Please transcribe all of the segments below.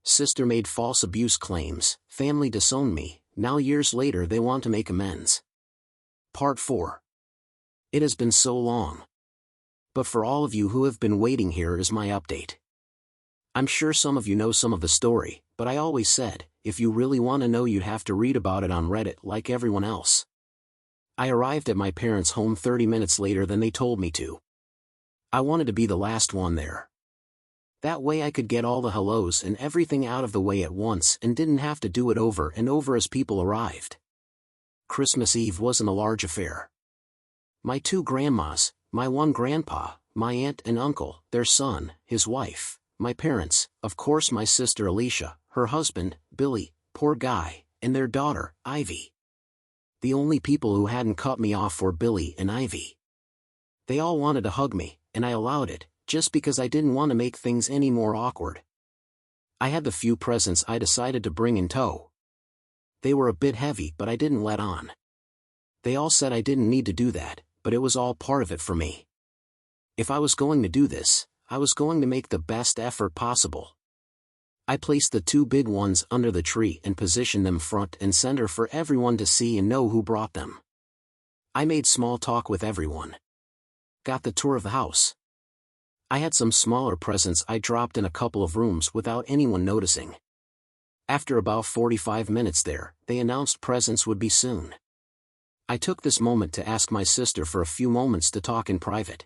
Sister made false abuse claims, family disowned me, now years later they want to make amends. Part 4. It has been so long. But for all of you who have been waiting, here is my update. I'm sure some of you know some of the story, but I always said, if you really want to know you'd have to read about it on Reddit like everyone else. I arrived at my parents' home 30 minutes later than they told me to. I wanted to be the last one there. That way I could get all the hellos and everything out of the way at once and didn't have to do it over and over as people arrived. Christmas Eve wasn't a large affair. My 2 grandmas, my 1 grandpa, my aunt and uncle, their son, his wife, my parents, of course my sister Alicia, her husband, Billy, poor guy, and their daughter, Ivy. The only people who hadn't cut me off were Billy and Ivy. They all wanted to hug me, and I allowed it, just because I didn't want to make things any more awkward. I had the few presents I decided to bring in tow. They were a bit heavy, but I didn't let on. They all said I didn't need to do that, but it was all part of it for me. If I was going to do this, I was going to make the best effort possible. I placed the 2 big ones under the tree and positioned them front and center for everyone to see and know who brought them. I made small talk with everyone. Got the tour of the house. I had some smaller presents I dropped in a couple of rooms without anyone noticing. After about 45 minutes there, they announced presents would be soon. I took this moment to ask my sister for a few moments to talk in private.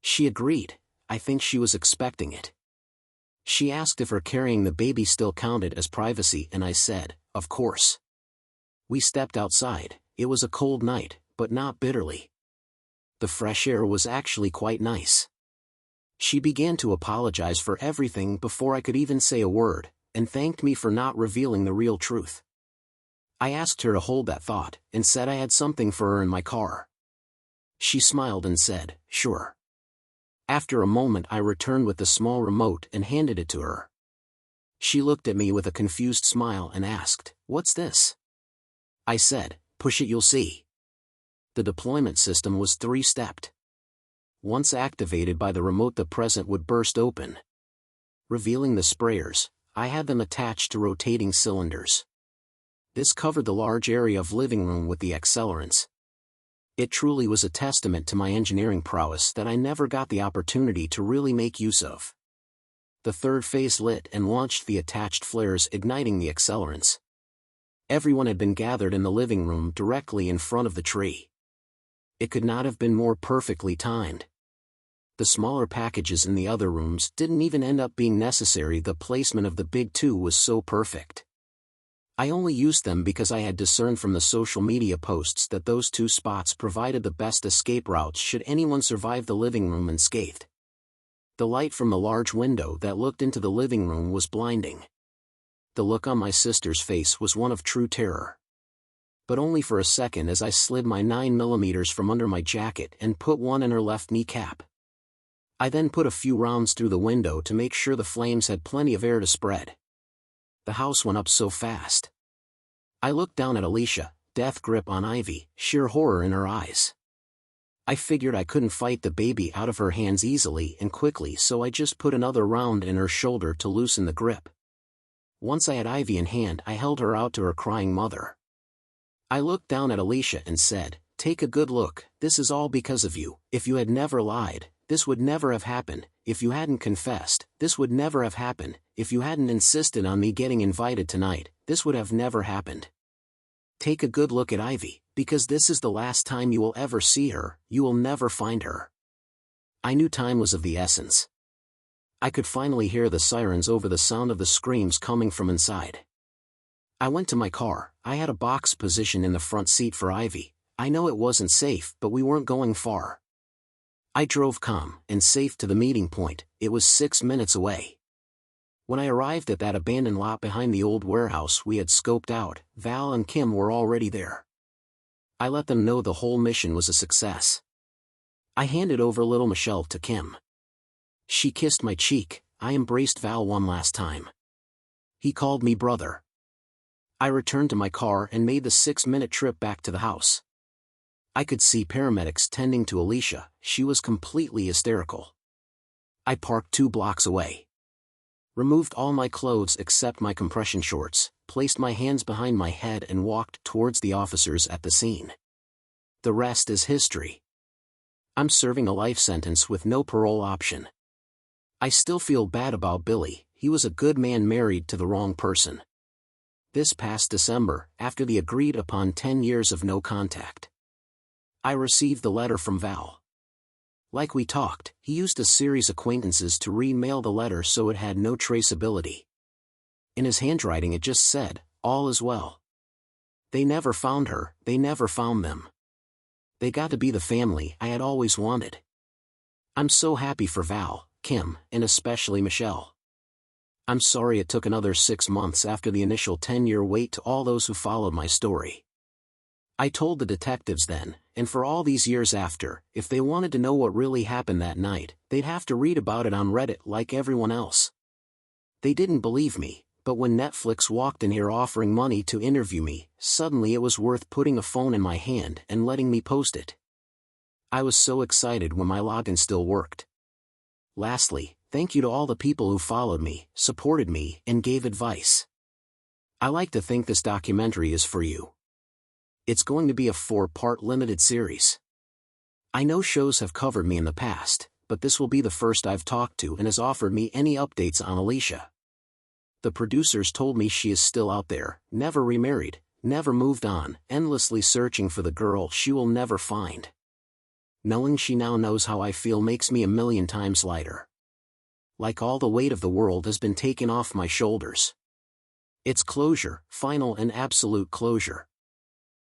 She agreed. I think she was expecting it. She asked if her carrying the baby still counted as privacy, and I said, of course. We stepped outside. It was a cold night, but not bitterly. The fresh air was actually quite nice. She began to apologize for everything before I could even say a word, and thanked me for not revealing the real truth. I asked her to hold that thought, and said I had something for her in my car. She smiled and said, sure. After a moment I returned with the small remote and handed it to her. She looked at me with a confused smile and asked, what's this? I said, push it, you'll see. The deployment system was 3-stepped. Once activated by the remote, the present would burst open. Revealing the sprayers, I had them attached to rotating cylinders. This covered the large area of living room with the accelerants. It truly was a testament to my engineering prowess that I never got the opportunity to really make use of. The 3rd phase lit and launched the attached flares, igniting the accelerants. Everyone had been gathered in the living room directly in front of the tree. It could not have been more perfectly timed. The smaller packages in the other rooms didn't even end up being necessary. The placement of the big 2 was so perfect. I only used them because I had discerned from the social media posts that those 2 spots provided the best escape routes should anyone survive the living room unscathed. The light from the large window that looked into the living room was blinding. The look on my sister's face was one of true terror. But only for a second, as I slid my 9mm from under my jacket and put one in her left kneecap. I then put a few rounds through the window to make sure the flames had plenty of air to spread. The house went up so fast. I looked down at Alicia, death grip on Ivy, sheer horror in her eyes. I figured I couldn't fight the baby out of her hands easily and quickly, so I just put another round in her shoulder to loosen the grip. Once I had Ivy in hand, I held her out to her crying mother. I looked down at Alicia and said, take a good look, this is all because of you. If you had never lied, this would never have happened. If you hadn't confessed, this would never have happened. If you hadn't insisted on me getting invited tonight, this would have never happened. Take a good look at Ivy, because this is the last time you will ever see her. You will never find her. I knew time was of the essence. I could finally hear the sirens over the sound of the screams coming from inside. I went to my car. I had a box position in the front seat for Ivy. I know it wasn't safe, but we weren't going far. I drove calm and safe to the meeting point. It was 6 minutes away. When I arrived at that abandoned lot behind the old warehouse we had scoped out, Val and Kim were already there. I let them know the whole mission was a success. I handed over little Michelle to Kim. She kissed my cheek. I embraced Val one last time. He called me brother. I returned to my car and made the 6-minute trip back to the house. I could see paramedics tending to Alicia. She was completely hysterical. I parked 2 blocks away. removed all my clothes except my compression shorts, placed my hands behind my head and walked towards the officers at the scene. The rest is history. I'm serving a life sentence with no parole option. I still feel bad about Billy. He was a good man married to the wrong person. This past December, after the agreed-upon 10 years of no contact, I received the letter from Val. Like we talked, he used a series of acquaintances to re-mail the letter so it had no traceability. In his handwriting it just said, "All is well." They never found her, they never found them. They got to be the family I had always wanted. I'm so happy for Val, Kim, and especially Michelle. I'm sorry it took another 6 months after the initial 10-year wait to all those who followed my story. I told the detectives then, and for all these years after, if they wanted to know what really happened that night, they'd have to read about it on Reddit like everyone else. They didn't believe me, but when Netflix walked in here offering money to interview me, suddenly it was worth putting a phone in my hand and letting me post it. I was so excited when my login still worked. Lastly, thank you to all the people who followed me, supported me, and gave advice. I like to think this documentary is for you. It's going to be a 4-part limited series. I know shows have covered me in the past, but this will be the first I've talked to and has offered me any updates on Alicia. The producers told me she is still out there, never remarried, never moved on, endlessly searching for the girl she will never find. Knowing she now knows how I feel makes me a million times lighter. Like all the weight of the world has been taken off my shoulders. It's closure, final and absolute closure.